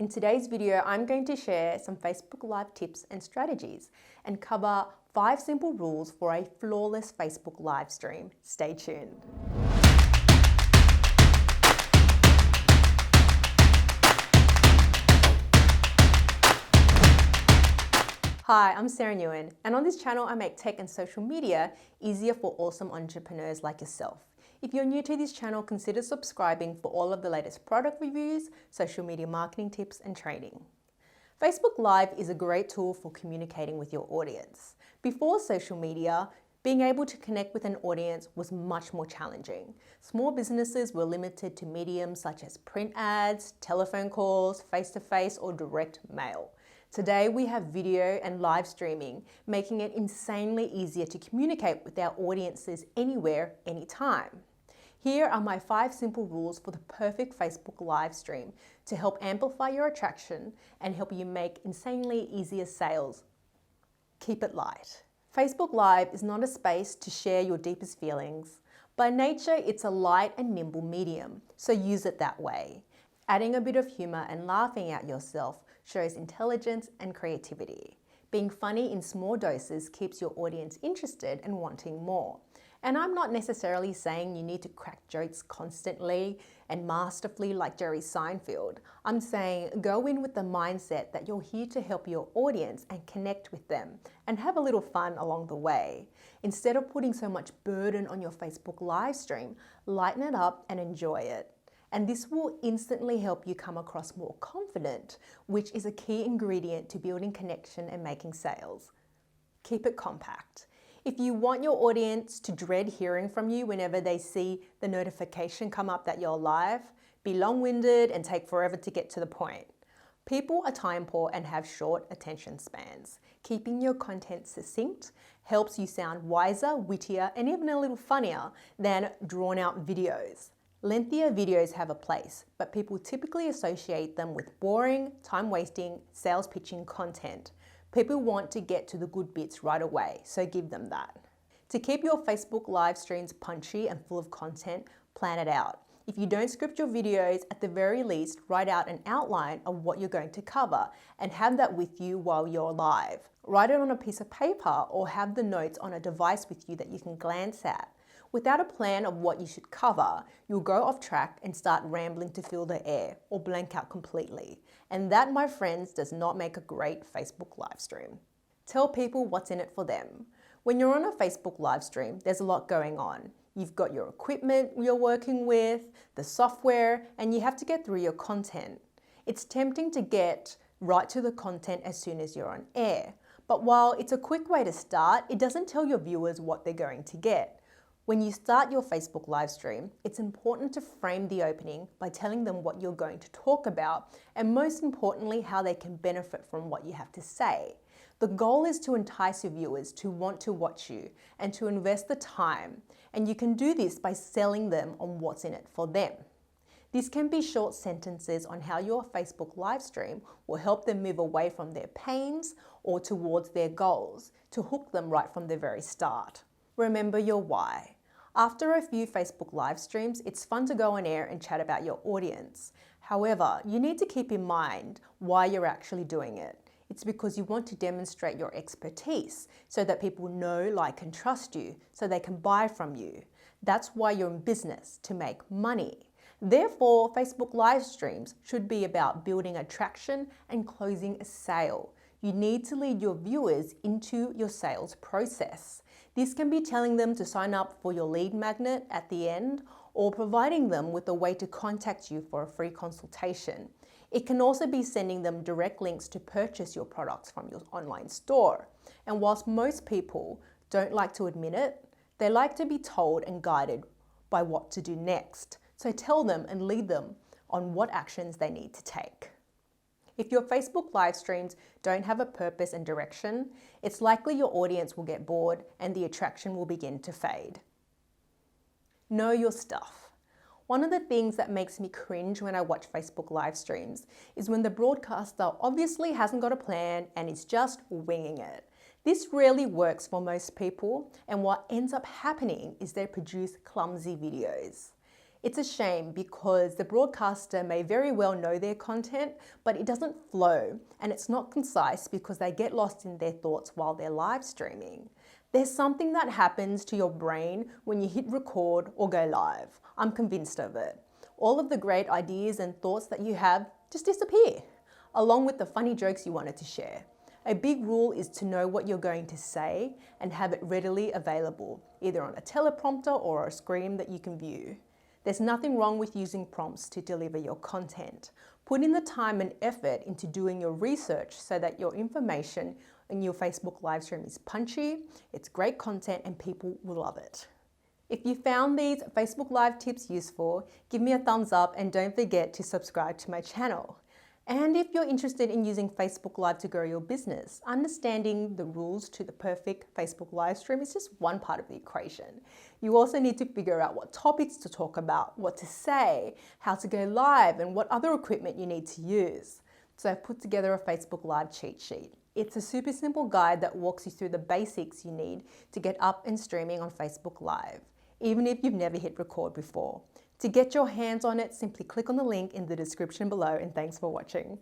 In today's video, I'm going to share some Facebook Live tips and strategies and cover 5 simple rules for a flawless Facebook live stream. Stay tuned. Hi, I'm Sarah Nguyen, and on this channel I make tech and social media easier for awesome entrepreneurs like yourself. If you're new to this channel, consider subscribing for all of the latest product reviews, social media marketing tips, and training. Facebook Live is a great tool for communicating with your audience. Before social media, being able to connect with an audience was much more challenging. Small businesses were limited to mediums such as print ads, telephone calls, face-to-face, or direct mail. Today we have video and live streaming, making it insanely easier to communicate with our audiences anywhere, anytime. Here are my 5 simple rules for the perfect Facebook live stream to help amplify your attraction and help you make insanely easier sales. Keep it light. Facebook Live is not a space to share your deepest feelings. By nature, it's a light and nimble medium, so use it that way. Adding a bit of humor and laughing at yourself shows intelligence and creativity. Being funny in small doses keeps your audience interested and wanting more. And I'm not necessarily saying you need to crack jokes constantly and masterfully like Jerry Seinfeld. I'm saying go in with the mindset that you're here to help your audience and connect with them and have a little fun along the way. Instead of putting so much burden on your Facebook live stream, lighten it up and enjoy it. And this will instantly help you come across more confident, which is a key ingredient to building connection and making sales. Keep it compact. If you want your audience to dread hearing from you whenever they see the notification come up that you're live, be long-winded and take forever to get to the point. People are time poor and have short attention spans. Keeping your content succinct helps you sound wiser, wittier, and even a little funnier than drawn-out videos. Lengthier videos have a place, but people typically associate them with boring, time-wasting, sales pitching content. People want to get to the good bits right away, so give them that. To keep your Facebook live streams punchy and full of content, plan it out. If you don't script your videos, at the very least, write out an outline of what you're going to cover and have that with you while you're live. Write it on a piece of paper or have the notes on a device with you that you can glance at. Without a plan of what you should cover, you'll go off track and start rambling to fill the air or blank out completely. And that, my friends, does not make a great Facebook live stream. Tell people what's in it for them. When you're on a Facebook live stream, there's a lot going on. You've got your equipment you're working with, the software, and you have to get through your content. It's tempting to get right to the content as soon as you're on air. But while it's a quick way to start, it doesn't tell your viewers what they're going to get. When you start your Facebook live stream, it's important to frame the opening by telling them what you're going to talk about and most importantly, how they can benefit from what you have to say. The goal is to entice your viewers to want to watch you and to invest the time, and you can do this by selling them on what's in it for them. This can be short sentences on how your Facebook live stream will help them move away from their pains or towards their goals to hook them right from the very start. Remember your why. After a few Facebook live streams, it's fun to go on air and chat about your audience. However, you need to keep in mind why you're actually doing it. It's because you want to demonstrate your expertise so that people know, like, and trust you so they can buy from you. That's why you're in business, to make money. Therefore, Facebook live streams should be about building attraction and closing a sale. You need to lead your viewers into your sales process. This can be telling them to sign up for your lead magnet at the end or providing them with a way to contact you for a free consultation. It can also be sending them direct links to purchase your products from your online store. And whilst most people don't like to admit it, they like to be told and guided by what to do next. So tell them and lead them on what actions they need to take. If your Facebook live streams don't have a purpose and direction, it's likely your audience will get bored and the attraction will begin to fade. Know your stuff. One of the things that makes me cringe when I watch Facebook live streams is when the broadcaster obviously hasn't got a plan and is just winging it. This rarely works for most people, and what ends up happening is they produce clumsy videos. It's a shame because the broadcaster may very well know their content, but it doesn't flow and it's not concise because they get lost in their thoughts while they're live streaming. There's something that happens to your brain when you hit record or go live. I'm convinced of it. All of the great ideas and thoughts that you have just disappear, along with the funny jokes you wanted to share. A big rule is to know what you're going to say and have it readily available, either on a teleprompter or a screen that you can view. There's nothing wrong with using prompts to deliver your content. Put in the time and effort into doing your research so that your information in your Facebook live stream is punchy, it's great content, and people will love it. If you found these Facebook Live tips useful, give me a thumbs up and don't forget to subscribe to my channel. And if you're interested in using Facebook Live to grow your business, understanding the rules to the perfect Facebook live stream is just one part of the equation. You also need to figure out what topics to talk about, what to say, how to go live, and what other equipment you need to use. So I've put together a Facebook Live cheat sheet. It's a super simple guide that walks you through the basics you need to get up and streaming on Facebook Live, even if you've never hit record before. To get your hands on it, simply click on the link in the description below, and thanks for watching.